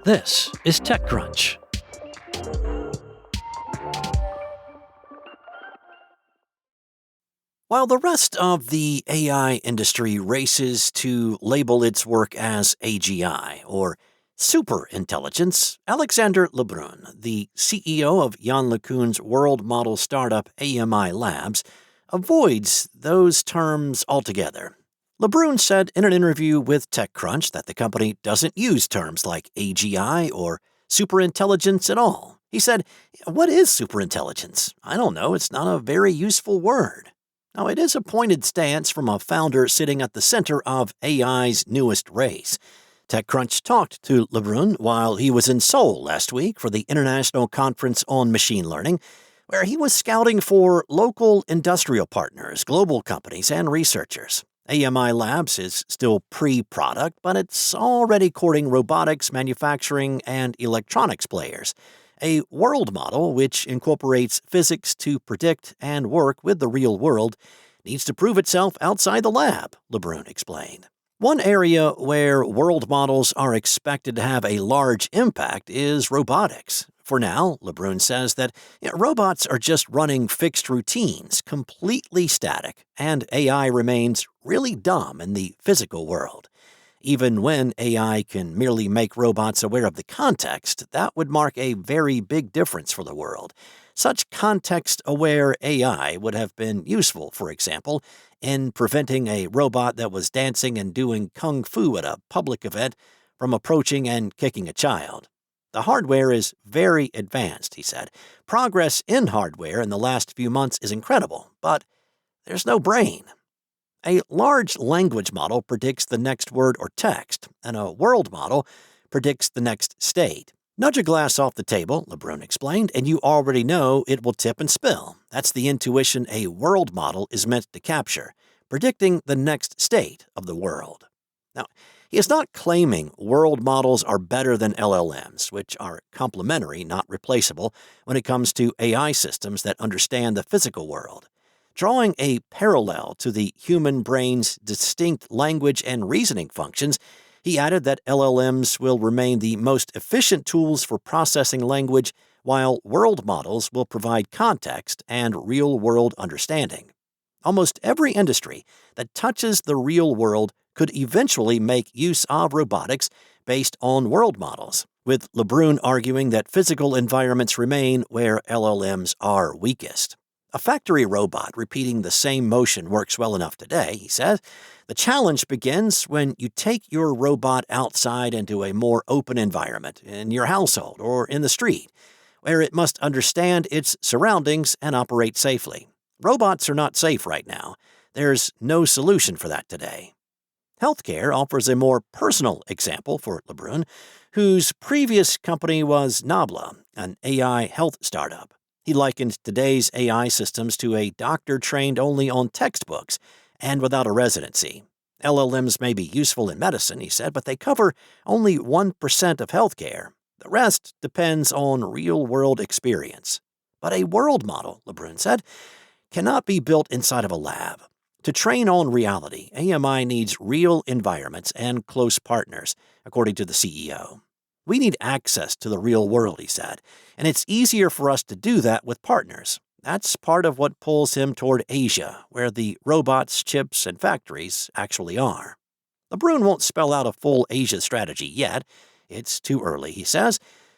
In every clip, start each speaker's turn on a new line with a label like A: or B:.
A: This is TechCrunch. While the rest of the AI industry races to label its work as AGI, or superintelligence, Alexandre LeBrun, the CEO of Yann LeCun's world model startup AMI Labs, avoids those terms altogether. LeBrun said in an interview with TechCrunch that the company doesn't use terms like AGI or superintelligence at all. He said, "What is superintelligence? I don't know. It's not a very useful word." Now, it is a pointed stance from a founder sitting at the center of AI's newest race. TechCrunch talked to LeBrun while he was in Seoul last week for the International Conference on Machine Learning, where he was scouting for local industrial partners, global companies, and researchers. AMI Labs is still pre-product, but it's already courting robotics, manufacturing, and electronics players. A world model, which incorporates physics to predict and work with the real world, needs to prove itself outside the lab, LeBrun explained. One area where world models are expected to have a large impact is robotics. For now, LeBrun says that robots are just running fixed routines, completely static, and AI remains really dumb in the physical world. Even when AI can merely make robots aware of the context, that would mark a very big difference for the world. Such context-aware AI would have been useful, for example, in preventing a robot that was dancing and doing kung fu at a public event from approaching and kicking a child. The hardware is very advanced, he said. Progress in hardware in the last few months is incredible, but there's no brain. A large language model predicts the next word or text, and a world model predicts the next state. Nudge a glass off the table, LeBrun explained, and you already know it will tip and spill. That's the intuition a world model is meant to capture, predicting the next state of the world. Now, he is not claiming world models are better than LLMs, which are complementary, not replaceable, when it comes to AI systems that understand the physical world. Drawing a parallel to the human brain's distinct language and reasoning functions, he added that LLMs will remain the most efficient tools for processing language, while world models will provide context and real-world understanding. Almost every industry that touches the real world could eventually make use of robotics based on world models, with LeBrun arguing that physical environments remain where LLMs are weakest. A factory robot repeating the same motion works well enough today, he says. The challenge begins when you take your robot outside into a more open environment, in your household or in the street, where it must understand its surroundings and operate safely. Robots are not safe right now. There's no solution for that today. Healthcare offers a more personal example for LeBrun, whose previous company was Nabla, an AI health startup. He likened today's AI systems to a doctor trained only on textbooks and without a residency. LLMs may be useful in medicine, he said, but they cover only 1% of healthcare. The rest depends on real-world experience. But a world model, LeBrun said, cannot be built inside of a lab. To train on reality, AMI needs real environments and close partners, according to the CEO. We need access to the real world, he said, and it's easier for us to do that with partners. That's part of what pulls him toward Asia, where the robots, chips, and factories actually are. LeBrun won't spell out a full Asia strategy yet. It's too early, he says,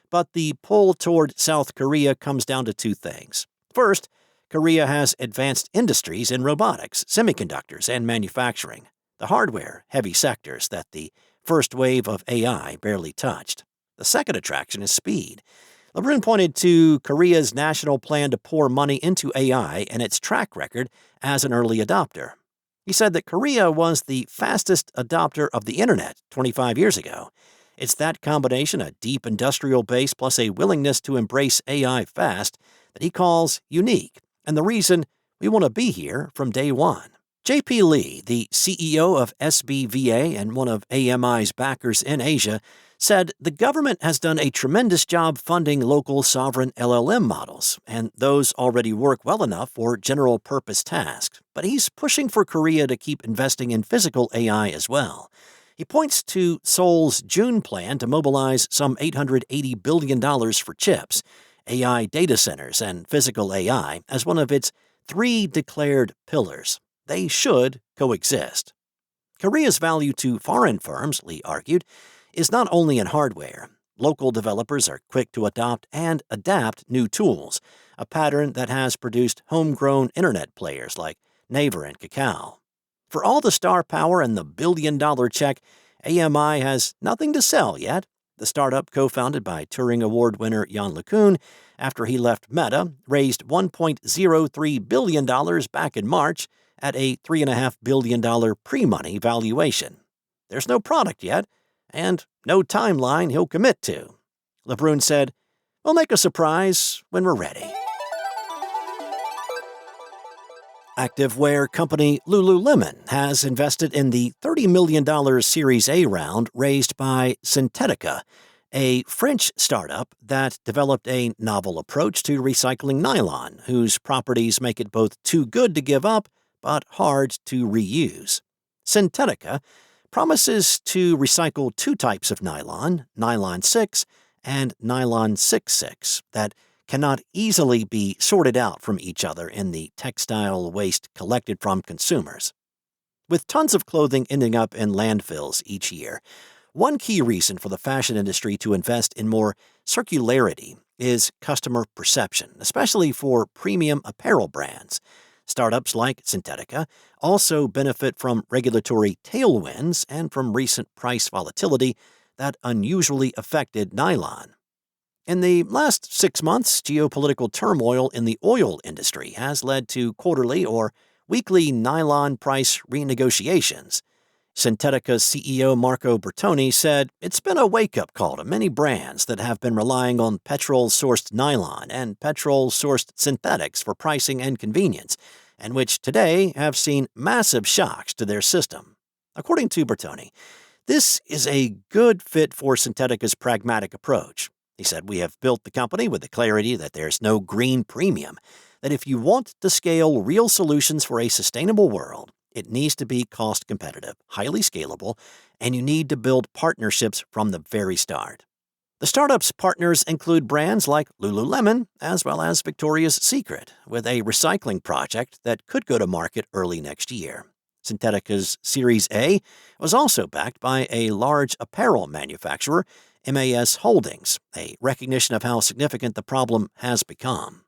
A: but the pull toward South Korea comes down to two things. First, Korea has advanced industries in robotics, semiconductors, and manufacturing, the hardware-heavy sectors that the first wave of AI barely touched. The second attraction is speed. LeBrun pointed to Korea's national plan to pour money into AI and its track record as an early adopter. He said that Korea was the fastest adopter of the internet 25 years ago. It's that combination, a deep industrial base plus a willingness to embrace AI fast, that he calls unique, and the reason we want to be here from day one. J.P. Lee, the CEO of SBVA and one of AMI's backers in Asia, said the government has done a tremendous job funding local sovereign LLM models, and those already work well enough for general-purpose tasks. But he's pushing for Korea to keep investing in physical AI as well. He points to Seoul's June plan to mobilize some $880 billion for chips, AI data centers, and physical AI as one of its three declared pillars. They should coexist. Korea's value to foreign firms, Lee argued, is not only in hardware. Local developers are quick to adopt and adapt new tools, a pattern that has produced homegrown internet players like Naver and Kakao. For all the star power and the billion-dollar check, AMI has nothing to sell yet. The startup, co-founded by Turing Award winner Yann LeCun, after he left Meta, raised $1.03 billion back in March at a $3.5 billion pre-money valuation. There's no product yet, and no timeline he'll commit to. LeBrun said, "We'll make a surprise when we're ready." Activewear company Lululemon has invested in the $30 million Series A round raised by Syntetica, a French startup that developed a novel approach to recycling nylon, whose properties make it both too good to give up but hard to reuse. Syntetica promises to recycle two types of nylon, nylon 6 and nylon 6/6, that cannot easily be sorted out from each other in the textile waste collected from consumers. With tons of clothing ending up in landfills each year, one key reason for the fashion industry to invest in more circularity is customer perception, especially for premium apparel brands. Startups like Syntetica also benefit from regulatory tailwinds and from recent price volatility that unusually affected nylon. In the last 6 months, geopolitical turmoil in the oil industry has led to quarterly or weekly nylon price renegotiations. Syntetica's CEO Marco Bertoni said it's been a wake-up call to many brands that have been relying on petrol-sourced nylon and petrol-sourced synthetics for pricing and convenience, and which today have seen massive shocks to their system. According to Bertoni, this is a good fit for Syntetica's pragmatic approach. He said, "We have built the company with the clarity that there's no green premium, that if you want to scale real solutions for a sustainable world, it needs to be cost competitive, highly scalable, and you need to build partnerships from the very start." The startup's partners include brands like Lululemon as well as Victoria's Secret, with a recycling project that could go to market early next year. Syntetica's Series A was also backed by a large apparel manufacturer, MAS Holdings, a recognition of how significant the problem has become.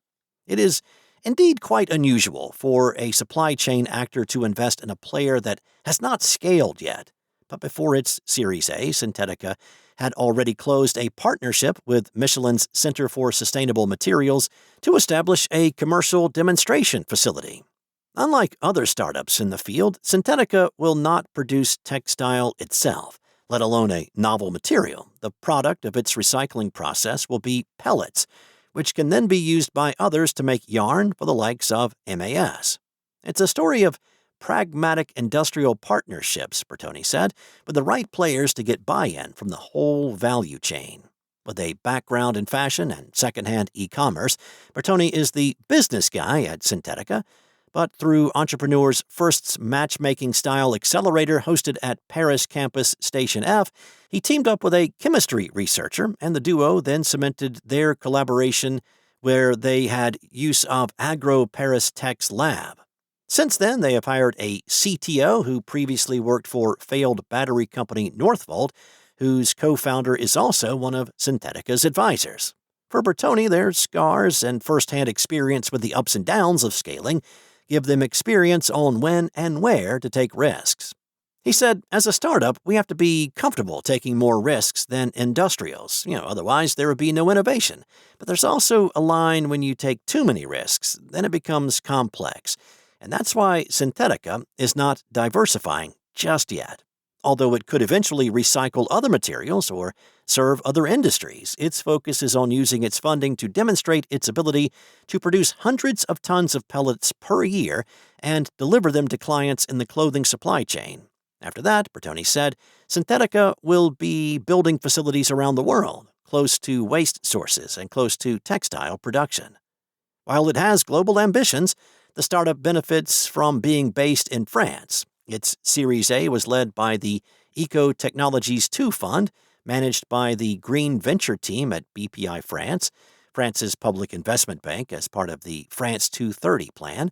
A: It is indeed quite unusual for a supply chain actor to invest in a player that has not scaled yet. But before its Series A, Syntetica had already closed a partnership with Michelin's Center for Sustainable Materials to establish a commercial demonstration facility. Unlike other startups in the field, Syntetica will not produce textile itself, let alone a novel material. The product of its recycling process will be pellets, which can then be used by others to make yarn for the likes of MAS. It's a story of pragmatic industrial partnerships, Bertoni said, with the right players to get buy-in from the whole value chain. With a background in fashion and secondhand e-commerce, Bertoni is the business guy at Syntetica, but through Entrepreneur's First's matchmaking-style accelerator hosted at Paris campus Station F, he teamed up with a chemistry researcher, and the duo then cemented their collaboration where they had use of Agro Paris Tech's lab. Since then, they have hired a CTO who previously worked for failed battery company Northvolt, whose co-founder is also one of Syntetica's advisors. For Bertoni, their scars and first-hand experience with the ups and downs of scaling give them experience on when and where to take risks. He said, "As a startup, we have to be comfortable taking more risks than industrials. Otherwise there would be no innovation. But there's also a line when you take too many risks, then it becomes complex. And that's why Syntetica is not diversifying just yet. Although it could eventually recycle other materials or serve other industries, its focus is on using its funding to demonstrate its ability to produce hundreds of tons of pellets per year and deliver them to clients in the clothing supply chain. After that, Bertoni said, Syntetica will be building facilities around the world, close to waste sources and close to textile production. While it has global ambitions, the startup benefits from being based in France. Its Series A was led by the Eco Technologies 2 fund, managed by the Green Venture team at BPI France, France's public investment bank, as part of the France 230 plan.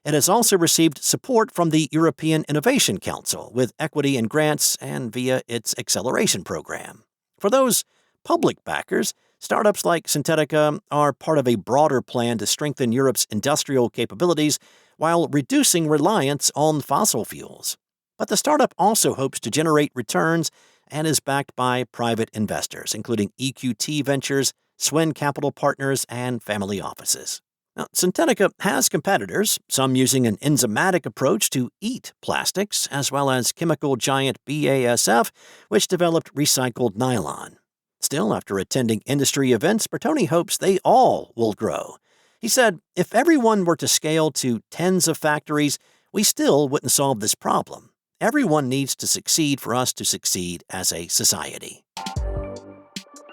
A: It has also received support from the European Innovation Council with equity and grants and via its acceleration program. For those public backers, startups like Syntetica are part of a broader plan to strengthen Europe's industrial capabilities while reducing reliance on fossil fuels. But the startup also hopes to generate returns and is backed by private investors, including EQT Ventures, Swin Capital Partners, and family offices. Now, Syntetica has competitors, some using an enzymatic approach to eat plastics, as well as chemical giant BASF, which developed recycled nylon. Still, after attending industry events, Bertoni hopes they all will grow. He said, "If everyone were to scale to tens of factories, we still wouldn't solve this problem. Everyone needs to succeed for us to succeed as a society."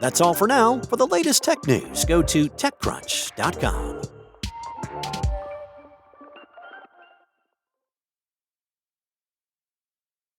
A: That's all for now. For the latest tech news, go to TechCrunch.com.